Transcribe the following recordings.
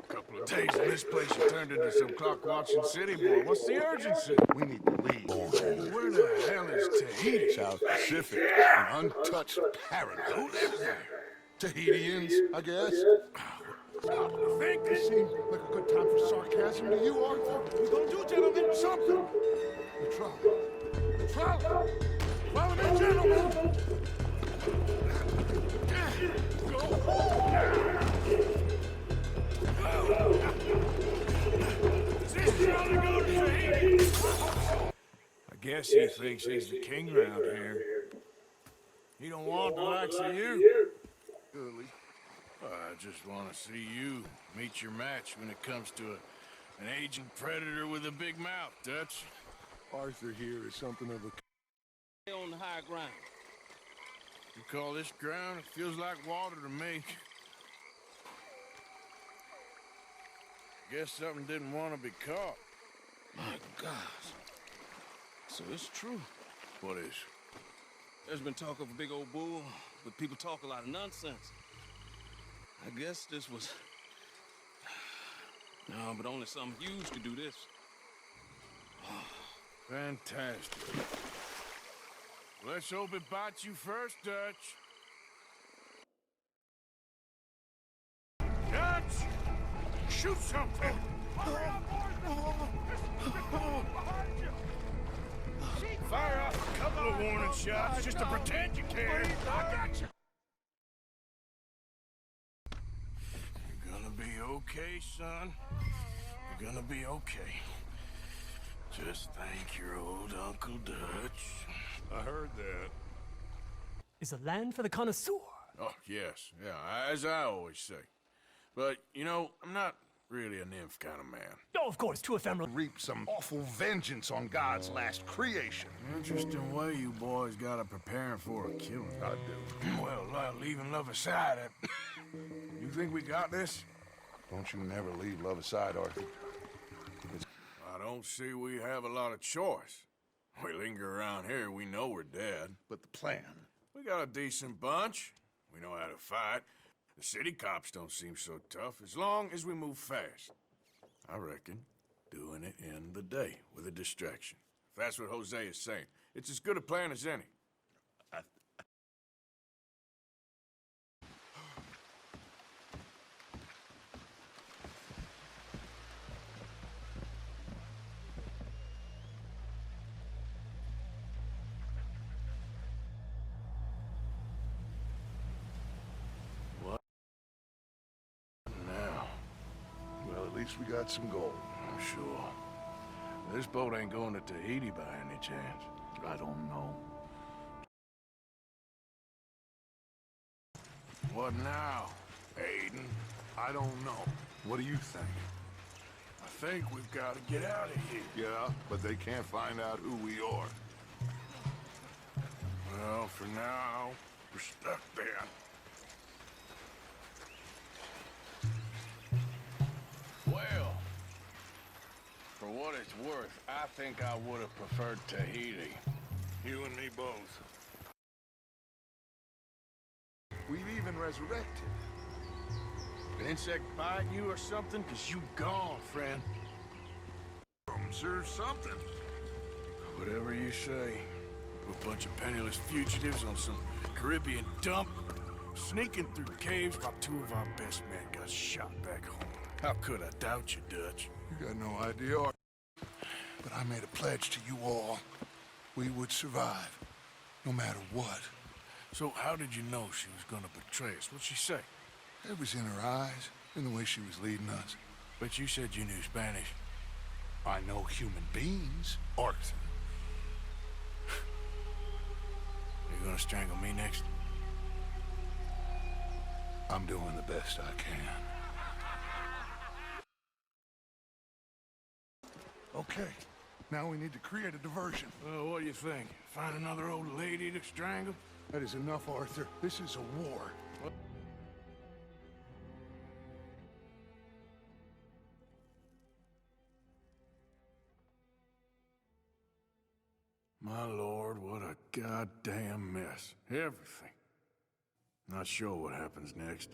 Couple of days in this place, you turned into some clock-watching city boy. What's the urgency? We need to leave. Where the hell is Tahiti? South Pacific, an untouched paradise. Who lives there? Tahitians, I guess. Stop to think. It seemed like a good time for sarcasm to you, Arthur. We're gonna do, gentlemen, something. The trout. The trout! Follow me, gentlemen. Is this trying to go to Tahiti? I guess he thinks he's the king around here. He don't want the likes of you. Early. I just want to see you meet your match when it comes to an aging predator with a big mouth, Dutch. Arthur here is something of a... On the high ground. You call this ground? It feels like water to me. Guess something didn't want to be caught. My gosh. So it's true. What is? There's been talk of a big old bull, but people talk a lot of nonsense. I guess this was... No, but only some huge could do this. Fantastic. Let's hope it bites you first, Dutch. Dutch! Shoot something! Fire off a couple of warning shots just to pretend you care. I got you. You're gonna be okay, son. You're gonna be okay. Just thank your old Uncle Dutch. I heard that. Is a land for the connoisseur. Oh, yes. Yeah, as I always say. But, you know, I'm not really a nymph kind of man. Oh, of course, too ephemeral. Reap some awful vengeance on God's last creation. Interesting way you boys got to prepare for a killing. I do. Well, leaving love aside, you think we got this? Don't you never leave love aside, Arthur. I don't see we have a lot of choice. We linger around here, we know we're dead. But the plan? We got a decent bunch. We know how to fight. The city cops don't seem so tough as long as we move fast. I reckon doing it in the day with a distraction. If that's what Jose is saying, it's as good a plan as any. At least we got some gold. I'm sure. This boat ain't going to Tahiti by any chance. I don't know. What now, Aiden? I don't know. What do you think? I think we've got to get out of here. Yeah, but they can't find out who we are. Well, for now, we're stuck then. Well, for what it's worth, I think I would have preferred Tahiti. You and me both. We've even resurrected. An insect bite you or something? Because you gone, friend. Or something. Whatever you say. A bunch of penniless fugitives on some Caribbean dump, sneaking through caves while two of our best men got shot back home. How could I doubt you, Dutch? You got no idea, Arthur. But I made a pledge to you all. We would survive, no matter what. So how did you know she was gonna betray us? What'd she say? It was in her eyes, in the way she was leading us. But you said you knew Spanish. I know human beings, Arthur. You gonna strangle me next? I'm doing the best I can. Okay, now we need to create a diversion. Well, what do you think? Find another old lady to strangle? That is enough, Arthur. This is a war. My lord, what a goddamn mess. Everything. Not sure what happens next.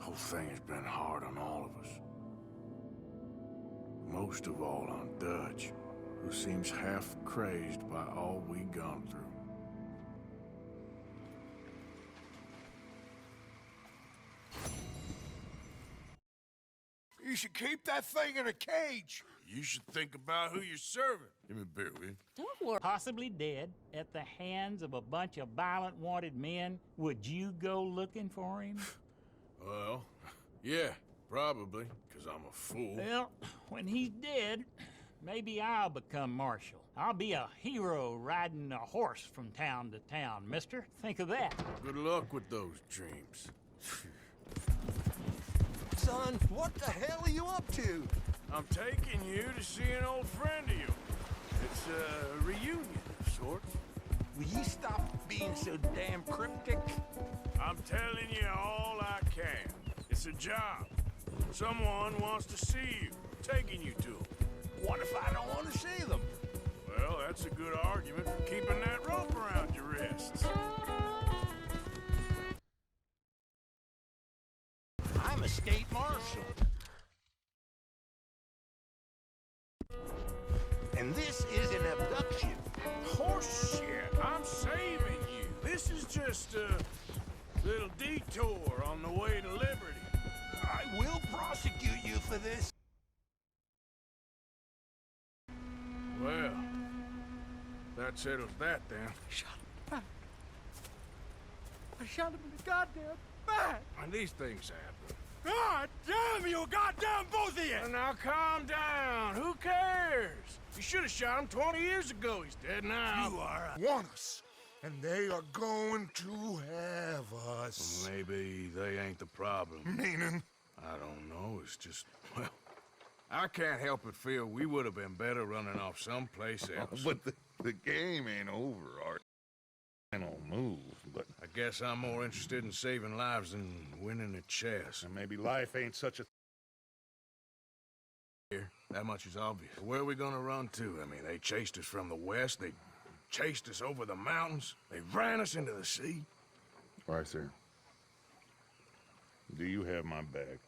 whole thing has been hard on all of us. Most of all on Dutch, who seems half crazed by all we gone through. You should keep that thing in a cage. You should think about who you're serving. Give me a beer, will you? Don't worry. Possibly dead at the hands of a bunch of violent wanted men, would you go looking for him? Well, yeah, probably, because I'm a fool. Well, when he's dead, maybe I'll become marshal. I'll be a hero riding a horse from town to town, mister. Think of that. Good luck with those dreams. Son, what the hell are you up to? I'm taking you to see an old friend of yours. It's a reunion of sorts. Will you stop being so damn cryptic? I'm telling you all I can. It's a job. Someone wants to see you. I'm taking you to them. What if I don't want to see them? Well, that's a good argument for keeping that rope around your wrists. I'm a state marshal. And this is an abduction. Horseshit! I'm saving you. This is just a little detour on the way to liberty. I will prosecute you for this. Well, that settles that then. Shut him. I shot him in the goddamn back. And these things happen. God damn you, goddamn both of you! Well, now calm down. Who cares? You should have shot him 20 years ago. He's dead now. You are Want us, and they are going to have us. Maybe they ain't the problem. Meaning? I don't know. It's just, well, I can't help but feel we would have been better running off someplace else. But the game ain't over, Art. Final move, but I guess I'm more interested in saving lives than winning at chess. maybe life ain't such a... Here, that much is obvious. Where are we gonna run to? I mean, they chased us from the west, they chased us over the mountains, they ran us into the sea. All right, sir. Do you have my bag?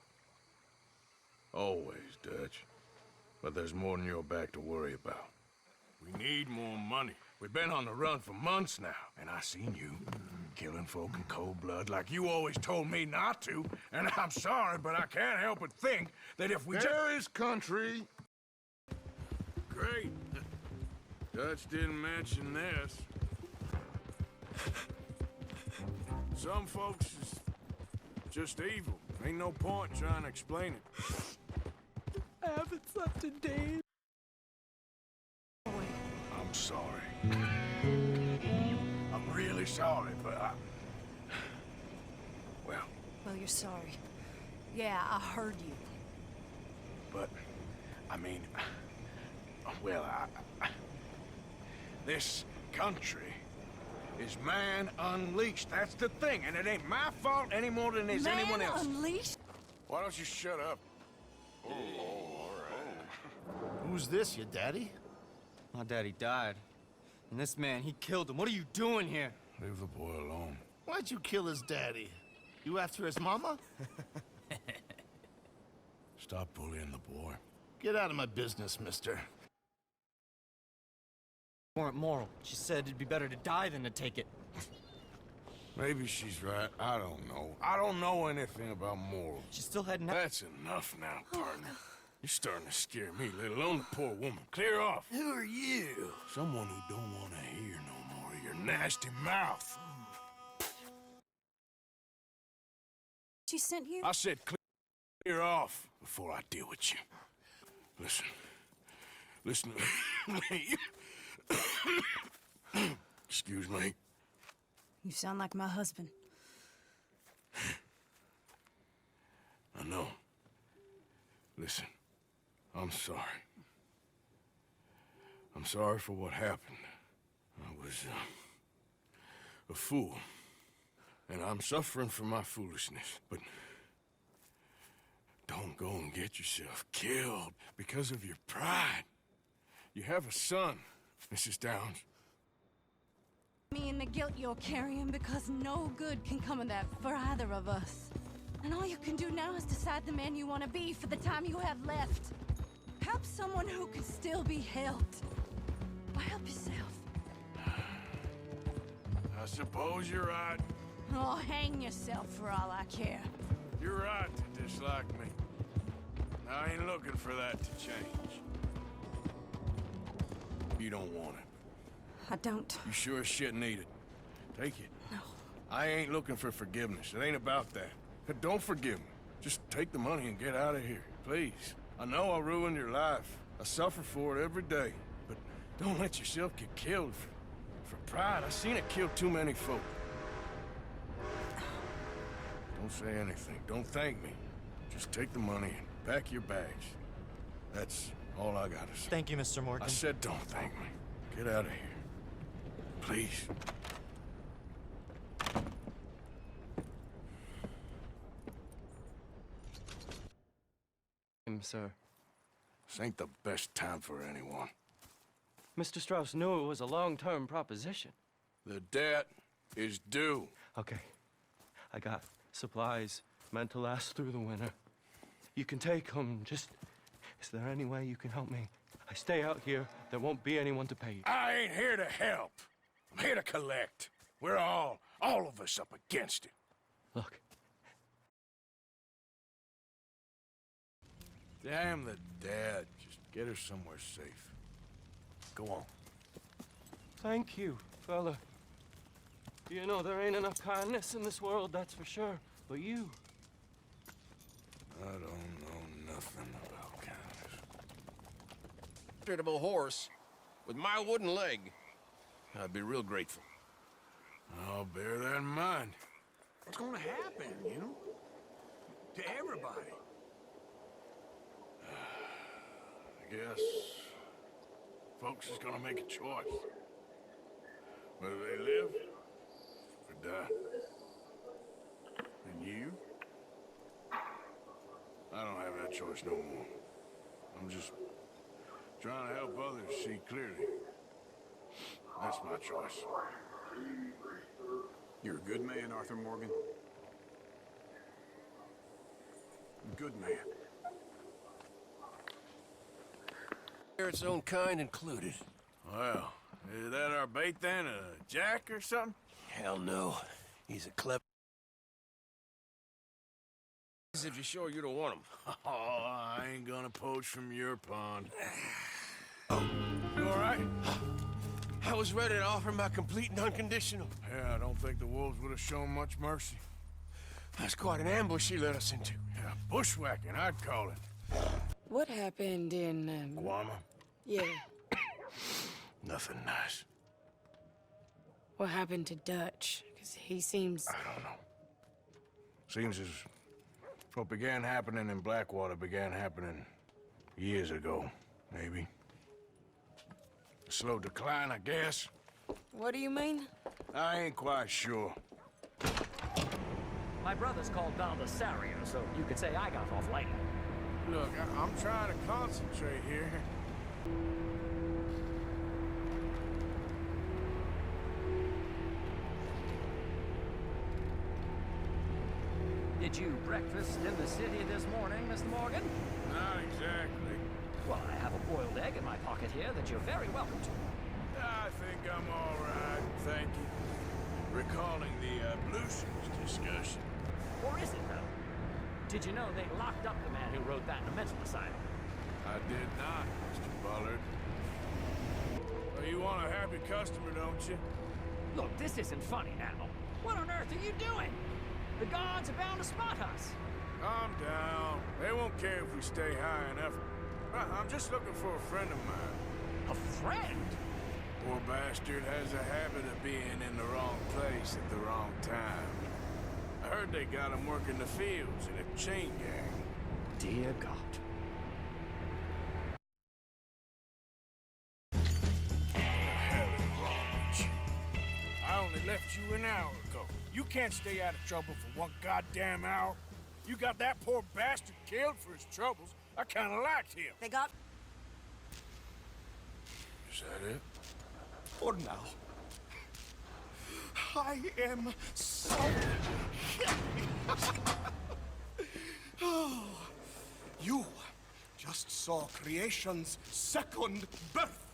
Always, Dutch. But there's more than your back to worry about. We need more money. We've been on the run for months now, and I seen you killing folk in cold blood like you always told me not to, and I'm sorry, but I can't help but think that if we There is country. Great. Dutch didn't mention this. Some folks is just evil. Ain't no point trying to explain it. I haven't slept in days. I'm sorry. I'm really sorry, but well, Well, you're sorry. Yeah, I heard you. but, I mean, well, this country is man unleashed. That's the thing, and it ain't my fault any more than it is anyone Man else. unleashed? Why don't you shut up? Who's this, your daddy? My daddy died. And this man, he killed him. What are you doing here? Leave the boy alone. Why'd you kill his daddy? You after his mama? Stop bullying the boy. Get out of my business, mister. Weren't moral. She said it'd be better to die than to take it. Maybe she's right. I don't know. I don't know anything about morals. She still had no... That's enough now, partner. You're starting to scare me, let alone the poor woman. Clear off. Who are you? Someone who don't want to hear no more of your nasty mouth. She sent you? I said clear off before I deal with you. Listen. Listen to me. Excuse me. You sound like my husband. I know. Listen, I'm sorry. I'm sorry for what happened. I was a fool. And I'm suffering for my foolishness. But don't go and get yourself killed because of your pride. You have a son, Mrs. Downs. Me and the guilt you're carrying because no good can come of that for either of us. And all you can do now is decide the man you want to be for the time you have left. Help someone who can still be helped. Or help yourself. I suppose you're right. Oh, hang yourself for all I care. You're right to dislike me. I ain't looking for that to change. You don't want it. I don't. You sure as shit need it. Take it. No. I ain't looking for forgiveness. It ain't about that. But don't forgive me. Just take the money and get out of here, please. I know I ruined your life. I suffer for it every day. But don't let yourself get killed for pride. I've seen it kill too many folk. Don't say anything. Don't thank me. Just take the money and pack your bags. That's all I gotta say. Thank you, Mr. Morgan. I said don't thank me. Get out of here. Please. Sir. This ain't the best time for anyone. Mr. Strauss knew it was a long-term proposition. The debt is due. Okay. I got supplies meant to last through the winter. You can take them. Just, is there any way you can help me? I stay out here. There won't be anyone to pay you. I ain't here to help. I'm here to collect. We're all of us up against it. Look. Damn the dad. Just get her somewhere safe. Go on. Thank you, fella. You know, there ain't enough kindness in this world, that's for sure. But you... I don't know nothing about kindness. Comfortable horse with my wooden leg. I'd be real grateful. I'll bear that in mind. What's gonna happen, you know? To everybody. I guess folks is gonna make a choice. Whether they live or die. And you? I don't have that choice no more. I'm just trying to help others see clearly. That's my choice. You're a good man, Arthur Morgan. Good man. Its own kind included. Well, is that our bait then? A jack or something? Hell no. He's a clever... If you're sure you don't want him. Oh, I ain't gonna poach from your pond. Oh, you all right? I was ready to offer my complete and unconditional. Yeah, I don't think the wolves would have shown much mercy. That's quite an ambush he led us into. Yeah, bushwhacking, I'd call it. What happened in, Guama? yeah, Nothing nice. what happened to Dutch? Because he seems... I don't know. Seems as what began happening in Blackwater began happening years ago, maybe. A slow decline, I guess. What do you mean? I ain't quite sure. My brother's called Baldessario, so you could say I got off lightly. Look, I'm trying to concentrate here. Did you breakfast in the city this morning, Mr. Morgan? Not exactly. Well, I have a boiled egg in my pocket here that you're very welcome to. I think I'm all right, thank you. Recalling the ablutions discussion. Or is it, though? Did you know they locked up the man who wrote that in a mental asylum? I did not, Mr. Bullard. Well, you want a happy customer, don't you? Look, this isn't funny now. What on earth are you doing? The guards are bound to spot us. Calm down. They won't care if we stay high enough. I'm just looking for a friend of mine. A friend? Poor bastard has a habit of being in the wrong place at the wrong time. I heard they got him working the fields in a chain gang. Dear God. What the hell is wrong with you? I only left you an hour ago. You can't stay out of trouble for one goddamn hour. You got that poor bastard killed for his troubles. I kinda liked him. They got... Is that it? For now. I am so You just saw creation's second birth.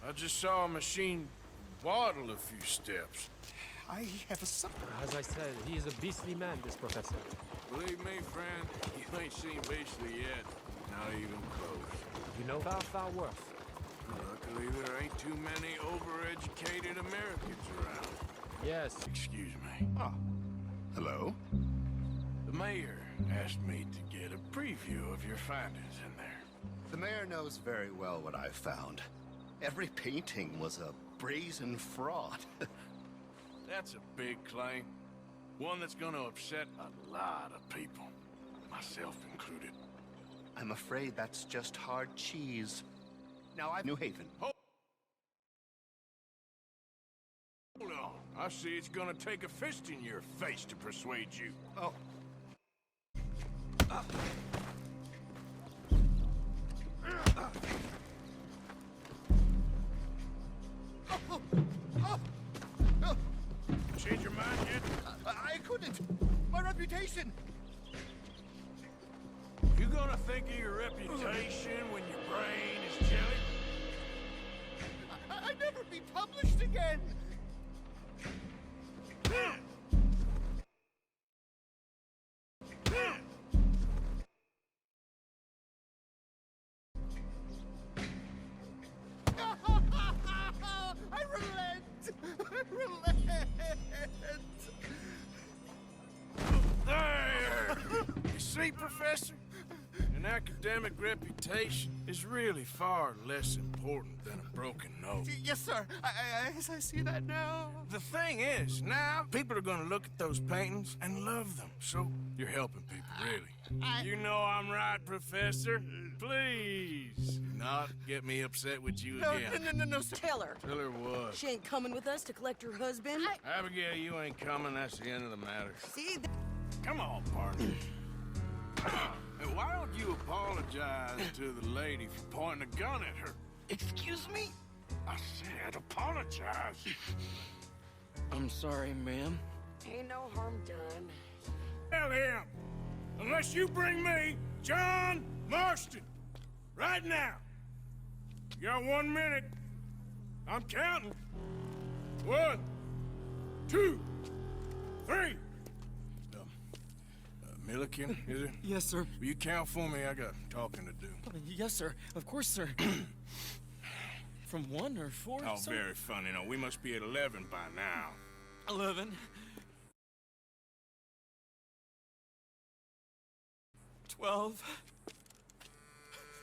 I just saw a machine waddle a few steps. I have a son. As I said, he is a beastly man, this professor. Believe me, friend, you ain't seen beastly yet. Not even close. You know far worse. Luckily, there ain't too many overeducated Americans around. Yes. Excuse me. Ah. Hello? The mayor asked me to get a preview of your findings in there. The mayor knows very well what I've found. Every painting was a brazen fraud. That's a big claim. One that's gonna upset a lot of people, myself included. I'm afraid that's just hard cheese. Now I'm New Haven. Hold on. I see it's gonna take a fist in your face to persuade you. Oh. Change your mind yet? I couldn't. My reputation. You gonna think of your reputation when your brain is jelly? I'd never be published again. I relent. I relent. There! You see, Professor? An academic reputation is really far less important than a broken nose. Yes, sir. I see that now. The thing is, now people are gonna look at those paintings and love them. So you're helping people, really. You know I'm right, Professor. Please, do not get me upset with you again. No, sir. Tell her. Tell her what? She ain't coming with us to collect her husband. Abigail, you ain't coming. That's the end of the matter. See? Come on, partner. And why don't you apologize to the lady for pointing a gun at her? Excuse me? I said apologize. I'm sorry, ma'am. Ain't no harm done. Tell him, unless you bring me John Marston, right now. You got 1 minute. I'm counting. 1, 2, 3. Milliken, is it? Yes, sir. Will you count for me? I got talking to do. Yes, sir. Of course, sir. From 1 or 4? Oh, sir? very funny. No, we must be at 11 by now. 11. 12.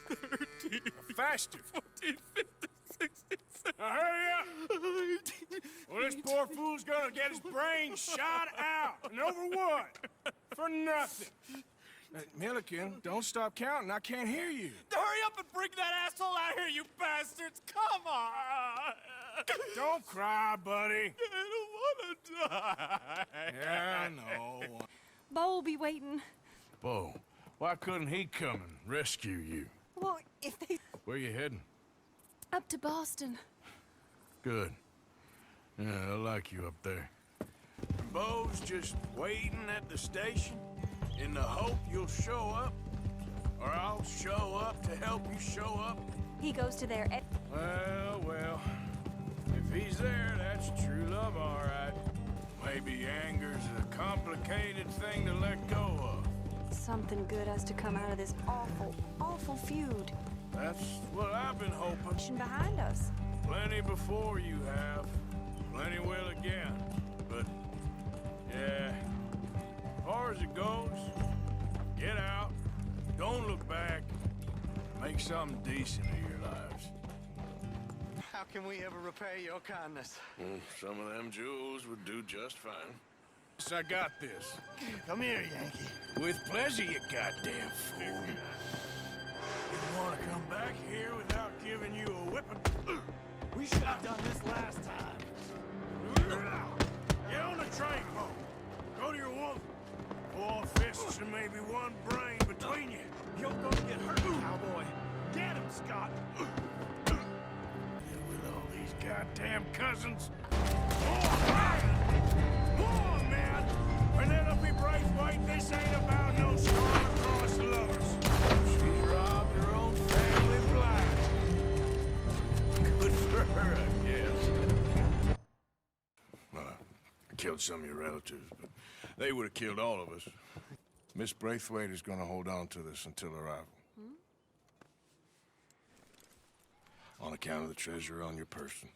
13. Faster. 14, 15, 16, 17. Now hurry up! Well, this poor fool's gonna get his brain shot out. And over what? For nothing. Milliken, don't stop counting. I can't hear you. Hurry up and bring that asshole out here, you bastards! Come on! Don't cry, buddy. I don't want to die. Yeah, I know. Bo will be waiting. Bo, why couldn't he come and rescue you? Well, if they... Where you heading? Up to Boston. Good. Yeah, I like you up there. Bo's just waiting at the station in the hope you'll show up, or I'll show up to help you show up. He goes to there. Well, if he's there, that's true love, all right. Maybe anger's a complicated thing to let go of. Something good has to come out of this awful feud. That's what I've been hoping. Behind us. Plenty before you have. Plenty will again. But, yeah, as far as it goes, get out, don't look back, make something decent of your lives. How can we ever repay your kindness? Some of them jewels would do just fine. So I got this. Come here, Yankee. With pleasure, you goddamn fool. You want to come back here without giving you a whipping? We should have done this last time. Get on the train, Bo. Go to your woman. 4 fists and maybe 1 brain between you. You're gonna get hurt, cowboy. Get him, Scott. With all these goddamn cousins. More, man! And it'll be bright white. This ain't about no story. Killed some of your relatives, but they would have killed all of us. Miss Braithwaite is going to hold on to this until arrival. On account of the treasure on your person.